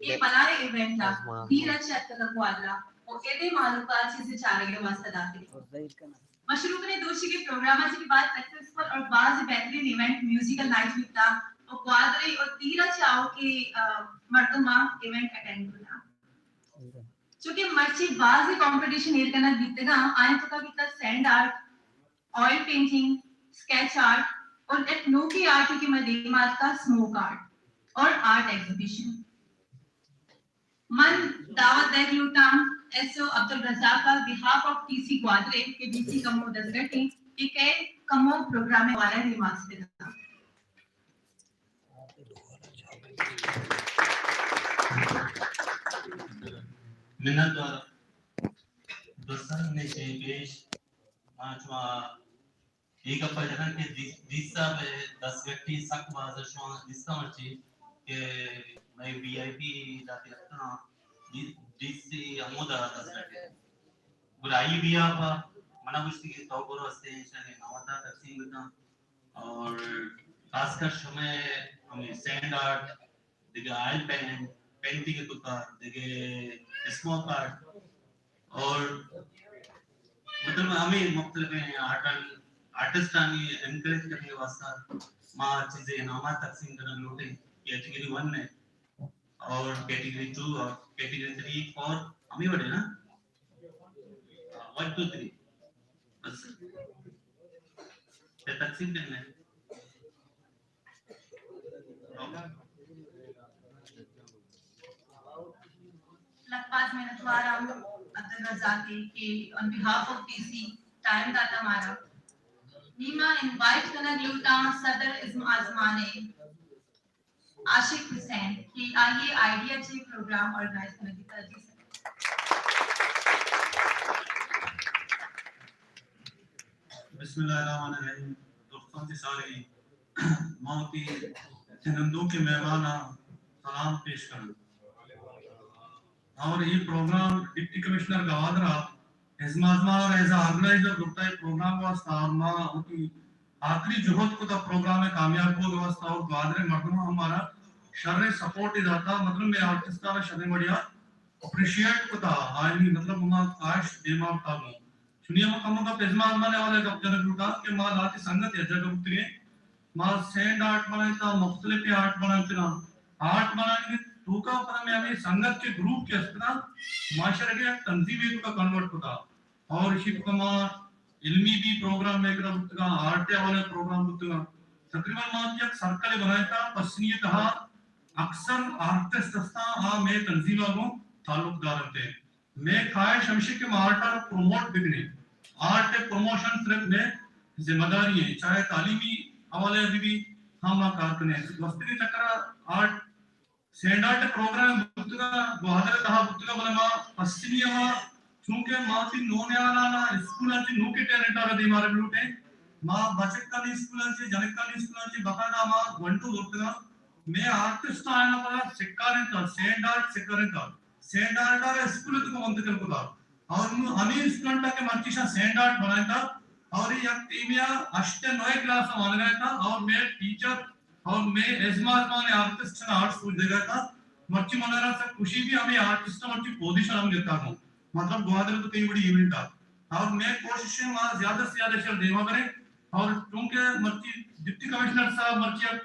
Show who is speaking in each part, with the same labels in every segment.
Speaker 1: ये बनारे इवेंट ला धीरज चक्कर क्वादरा और एदे मालूका चीजें चारेगे वास्ता दाते मशरूक ने दोषी के प्रोग्रामाची की बात सक्सेसफुल और बाज बेहतरीन इवेंट म्यूजिकल नाइट बिता और क्वादरे और धीरज चाओ के मर्दमा इवेंट अटेंड करना चूंकि मर्ची बाज कंपटीशन एयर करना बीतेगा आए तो का बीता sand art oil painting sketch art और एक नोकी आर्ट की मदीमात का स्मोक आर्ट और आर्ट एग्जीबिशन मन दावत देख लूटाम एसओ अब्दुल रज़ाक का बिहाफ ऑफ टीसी ग्वादरे के डीसी कमो दसगटी के कई कमो प्रोग्राम में वाला रिमार्क्स देता
Speaker 2: मिन्नत द्वारा दोस्तों ने पेश माचवा एक अपना जगह के दिशा में 10 व्यक्ति सक बाजार शो दिशा मर्ची के मैं वीआईपी जाती रखता हूँ डीसी अमोदा 10 व्यक्ति बुराई भी आप मना कुछ की तो करो स्टेशन है नवाता तकसीम करना और खासकर समय हमें सैंड आर्ट दिखे ऑयल पेंटिंग के तुका दिखे स्मोक आर्ट और मतलब हमें मुख्तलिफ आर्टिस्ट आनी एनकरेज करने वास्ता माँ चीजें नामा तकसीम करना लोटे कैटेगरी 1 है और कैटेगरी 2 और कैटेगरी 3 4 हमें बड़े ना 1 2 3 बस ये तकसीम करना है
Speaker 1: लखपास में नटवारा अब्दुल रज़ाक के on behalf of TC time दाता मारा नीमा इनवाइट करना ग्लूटा सदर इस्म आजमाने आशिक हुसैन कि आइए आइडिया चे प्रोग्राम ऑर्गेनाइज करने की तरजीह से
Speaker 2: बिस्मिल्लाहिर्रहमानिर्रहीम दोस्तों की सारी मौती जन्मदिन के मेहमान सलाम पेश करूं और ये प्रोग्राम डिप्टी कमिश्नर गवादरा हिजमाजमा और एज ऑर्गेनाइजर गुप्ता ये प्रोग्राम वास्ता मां उनकी आखिरी जुहद को द प्रोग्राम में कामयाब हो वास्ता और गवादरे मर्दमा हमारा शर्रे सपोर्ट इदाता मतलब मैं आर्टिस्ट का शर्रे बढ़िया अप्रिशिएट को था आई मतलब हम काश दिमाग था वो सुनिए मैं कम का पेजमा माने वाले का जन गुटा के मां लाती संगत है जगह उतरे मां सैंड आर्ट बनाई था मुख्तलिफ आर्ट बनाई थी आर्ट बनाने के टूका पर में हमें संगत के ग्रुप के अस्पताल माशरे के तंजीमें का कन्वर्ट होता और शिव कुमार इल्मी भी प्रोग्राम में करा बुतगा आर्ट वाले प्रोग्राम बुतगा तकरीबन मां एक सर्कल बनाया था पसनीय कहा अक्सर आर्टिस्ट दस्ता हां मैं तंजीम वालों ताल्लुकदार थे मैं खाए शमशी के मार्टा प्रमोट बिगने आर्ट प्रमोशन सिर्फ में जिम्मेदारी है चाहे तालीमी हवाले भी हम कारकने वस्तु चक्कर आर्ट सेंडाट प्रोग्राम बुतगा बहादुर कहा बुतगा बलमा पश्चिमिया चूंकि माती नोने वाला ना स्कूलांची नोके टैलेंट आवे दे मारे लूटे मा बचत का स्कूलांची जनक का स्कूलांची बकायदा मा वंटू बुतगा मैं आर्टिस्ट आना पड़ा सिक्कारे था सेंडाट सिक्कारे था सेंडाट और स्कूल तो मंत कर को और हमें स्टूडेंट के मर्चिशा सेंडाट बनाया था और ये टीमिया अष्ट 9 क्लास में मान गया था और मैं टीचर और मैं एजमाज माने आर्टिस्ट ना आर्ट स्कूल जगह था मर्ची मनारा से खुशी भी हमें आर्टिस्ट मर्ची पोजीशन हम देता हूं मतलब गुवाहाटी तो कई बड़ी इवेंट था और मैं कोशिश में वहां ज्यादा से ज्यादा शेयर देवा करें और क्योंकि मर्ची डिप्टी कमिश्नर साहब मर्ची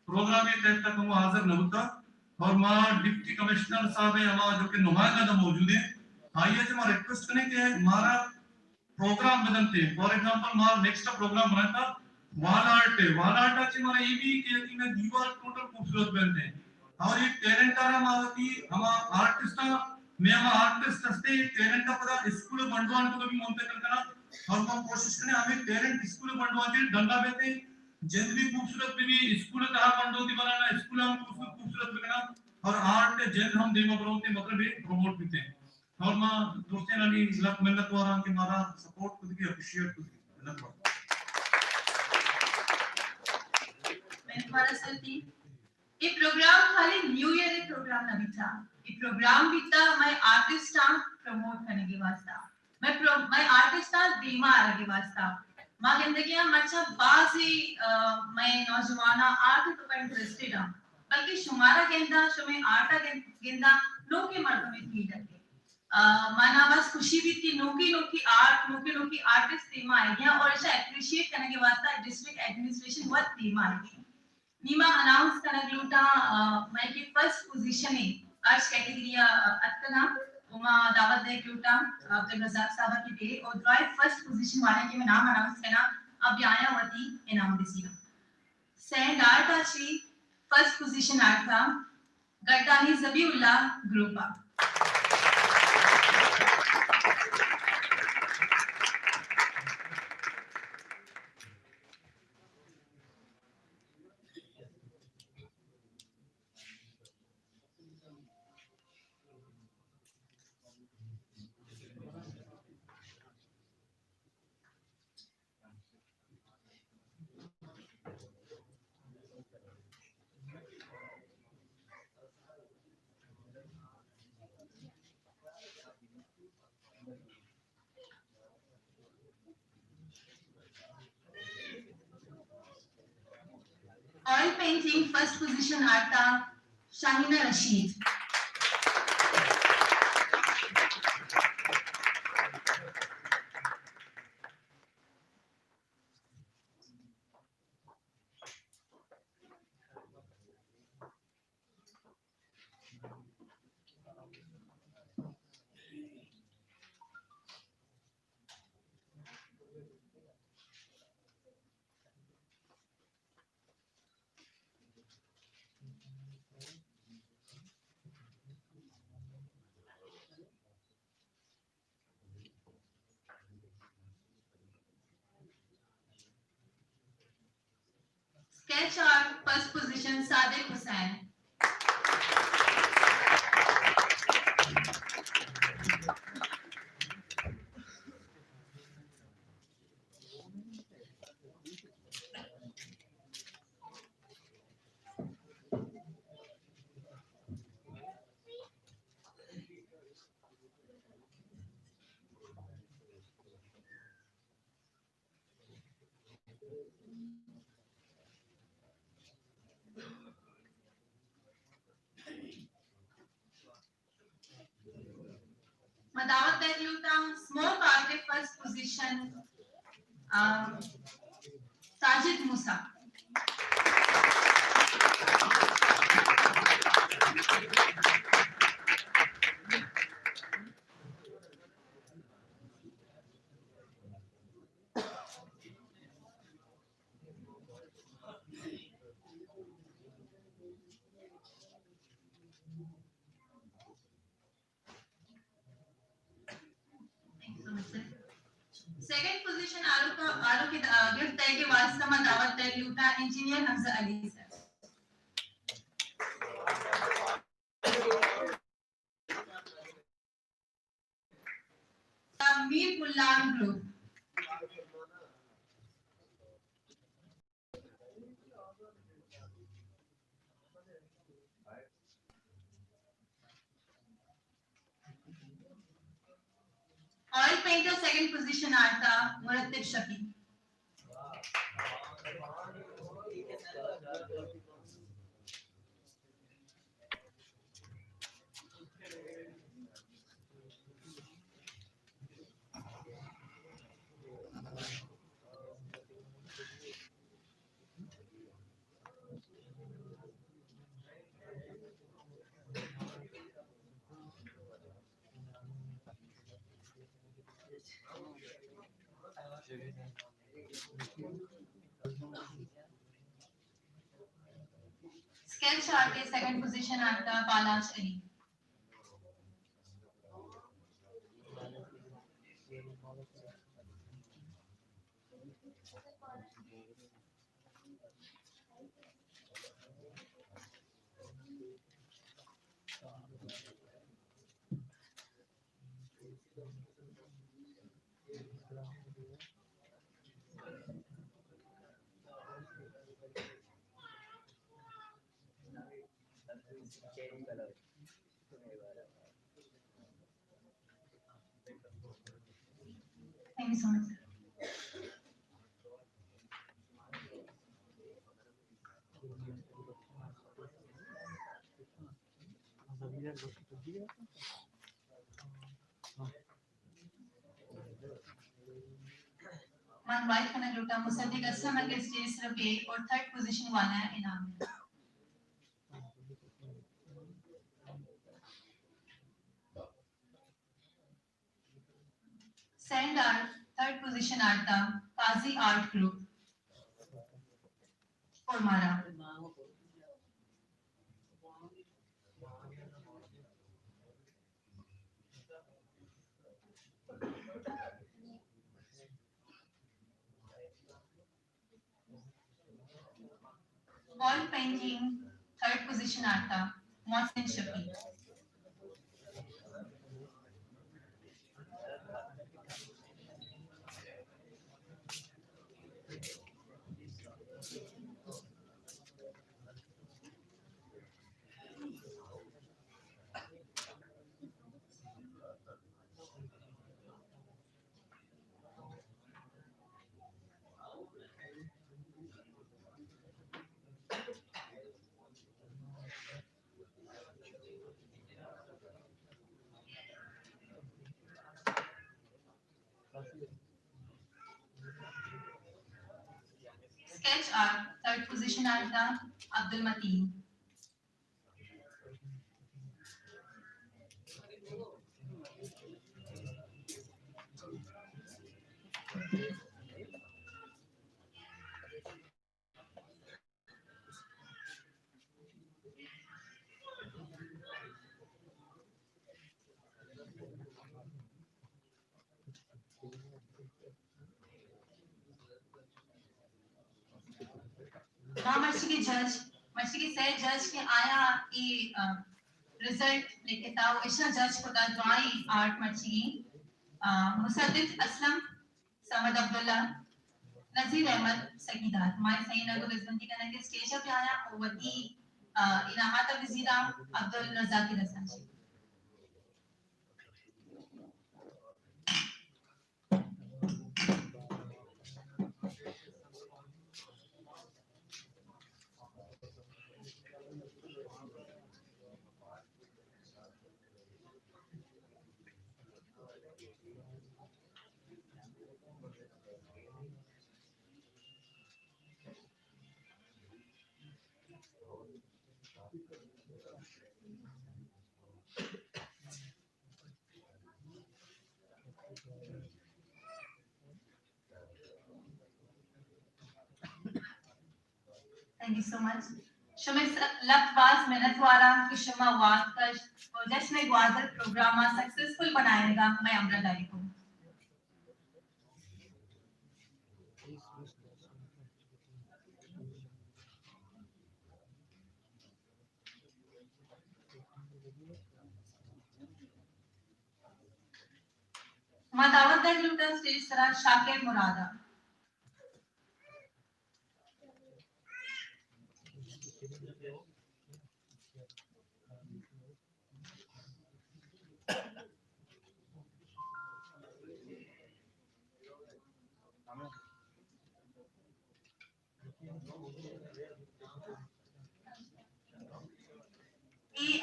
Speaker 2: प्रोग्राम ये तय तक वो हाजिर न होता और मां डिप्टी कमिश्नर साहब है हमारा जो कि नुमाइंदा मौजूद है आइए जो मैं रिक्वेस्ट करें कि हमारा प्रोग्राम बदलते फॉर एग्जांपल मां नेक्स्ट प्रोग्राम बनाया था वाल आर्ट चे मारा ये भी कि मैं दीवार टोटल खूबसूरत बनते हैं और ये टैलेंट आ रहा मावती हम आर्टिस्ट मैं हम आर्टिस्ट हस्ते टैलेंट का पता स्कूल बंडवान को भी मोंते करना और हम कोशिश करें हमें टैलेंट स्कूल बंडवान के डंडा बेते जल्द भी खूबसूरत भी स्कूल का बंडोती बनाना स्कूल हम खूबसूरत बनाना और आर्ट जल्द हम देमा बनाते मतलब ये प्रमोट करते हैं और मां दोस्तों नानी लक मेहनत वाला के मारा सपोर्ट खुद की अप्रिशिएट खुद की धन्यवाद
Speaker 1: हमारा सल्ती ये प्रोग्राम खाली न्यू ईयर एक प्रोग्राम नहीं था ये प्रोग्राम भी था मैं आर्टिस्ट आ प्रमोट करने के वास्ता मैं आर्टिस्ट आ बीमा आने के वास्ता मां जिंदगी में अच्छा बाजी मैं नौजवाना आर्ट तो का इंटरेस्टेड हूं बल्कि शुमारा गेंदा शुमे आटा गेंदा लोके मर्दों में थी डरके माना बस खुशी भी थी नोकी आर्टिस्ट थीमा आई गया और इसे अप्रिशिएट करने के वास्ते डिस्ट्रिक्ट एडमिनिस्ट्रेशन बहुत थीमा आई गई नीमा अनाउंस करने ग्लूटा मैं की फर्स्ट पोजीशन है आर्ट्स कैटेगरी अतना उमा दावत दे ग्लूटा अब्दुल रज़ाक साहब की दे और ड्राइव फर्स्ट पोजीशन वाले के नाम अनाउंस करना अब यायावती इनाम दिसीना सेकंड आर्ट आशी फर्स्ट पोजीशन आर्ट था गड्डानी ज़बीउल्लाह ग्रुपा Oil painting first position आता Shaheena Rashid Sketch art first position Sadiq Hussain Madawat Dehluta small party first position Sajid Musa Second position आलू के गिफ्ट तय के वास्ते में दावत दहलूटा इंजीनियर हमजा अली सर मीर गुलाम group Oil painter second position आता मुरत्तिब Shafi Sketch artist second position आता Balash Ali Thank you so much. Man wife खाना लूटा मुसद्दिक असलम के स्टेज सिर्फ एक और थर्ड पोजीशन वाला है इनाम में सेंड आर्ट थर्ड पोजीशन आता काजी आर्ट ग्रुप और मारा वॉल पेंटिंग थर्ड पोजीशन आता Mohsin Shafi sketch art third position आता अब्दुल मतीन मर्सी के जज मर्सी के सह जज के आया ई रिजल्ट लेके ताऊ इशा जज को दा दुआई आर्ट मर्सी मुसद्दिक असलम समद अब्दुल्ला नजीर अहमद सकीदात माय सही नगो रिजवंती करने के स्टेज पे आया और वती इनामत Wazira Abdul Razzaq रसाजी Thank you so much. Shumis लफ्ज़ मेहनत वाला कि शुमा वाद का जश्न ग्वादर प्रोग्राम सक्सेसफुल बनाएगा मैं अमरा डाली को दावत दा ग्रुप स्टेज तरह शाकिर मुरादा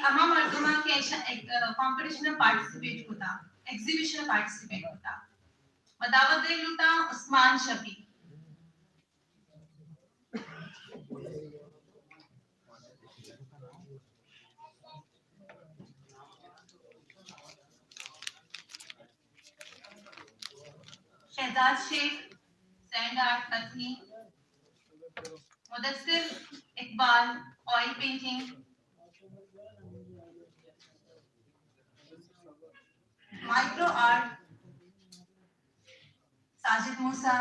Speaker 1: अमा मर्दुमा के एक कंपटीशन में पार्टिसिपेट होता एग्जीबिशन में पार्टिसिपेट होता मदावत दे लुटा उस्मान शफी शहजाद शेख सैंड आर्ट पत्नी Mudassir Iqbal oil painting micro art Sajid Musa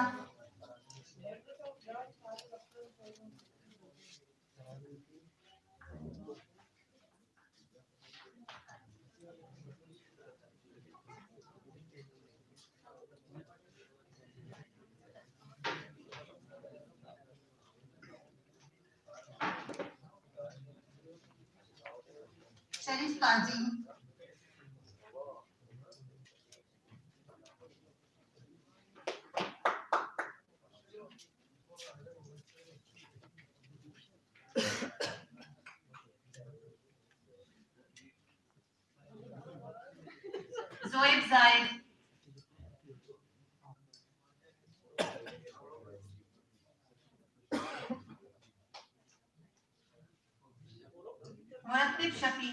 Speaker 1: Sharif Qazi Zoeb Zaid, Murattab Shafi,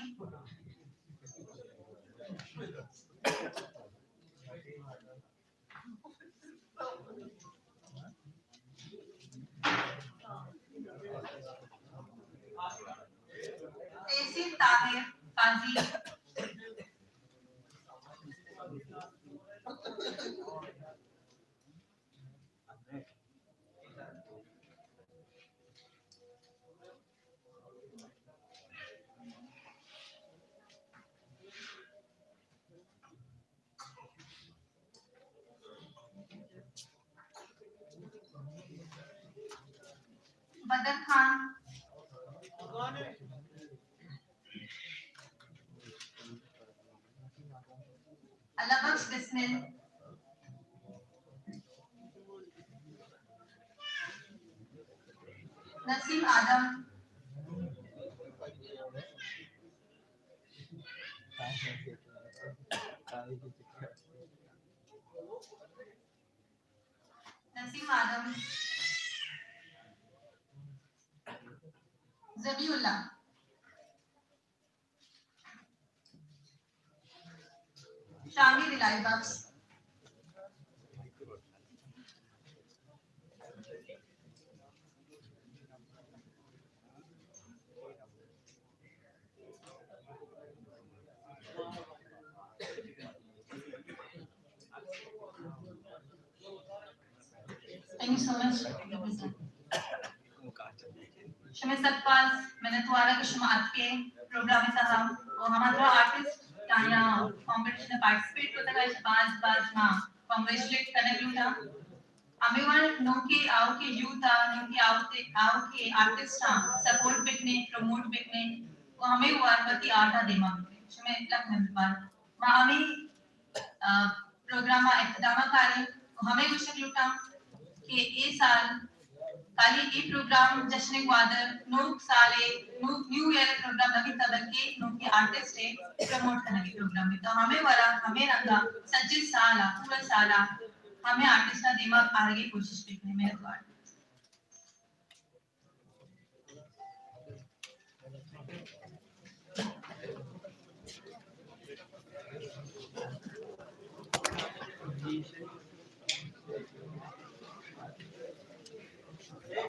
Speaker 1: Tehsin Tahir, Qazi, Badr Khan, Alabaksh Bismil, Nasim Adam, Nasim Adam, Zabiullah, Shamir Ilai Baksh, Thank you so much. Shame Satpal, मैंने तुम्हारा कश्मीर के programme में था और हमारा artist ताया competition में participate करता है बाज बाज हाँ कांग्रेचुलेट करने के लिए हमें वाले नौके आओ के यूथ आओ के आर्टिस्ट सपोर्ट बिकने प्रमोट बिकने वो हमें वारवती आटा देमा शमे लग में बात मां हमें प्रोग्राम इख्तिताम करे हमें कुछ लुटा कि ये साल काली ये प्रोग्राम जश्न ग्वादर नोक साले न्यू ईयर प्रोग्राम लगी तब के नोक के आर्टिस्ट है प्रमोट करने के प्रोग्राम में तो हमें वाला हमें रंगा सच्चे साला पूरा साला हमें आर्टिस्ट का दिमाग आगे कोशिश करने में लगा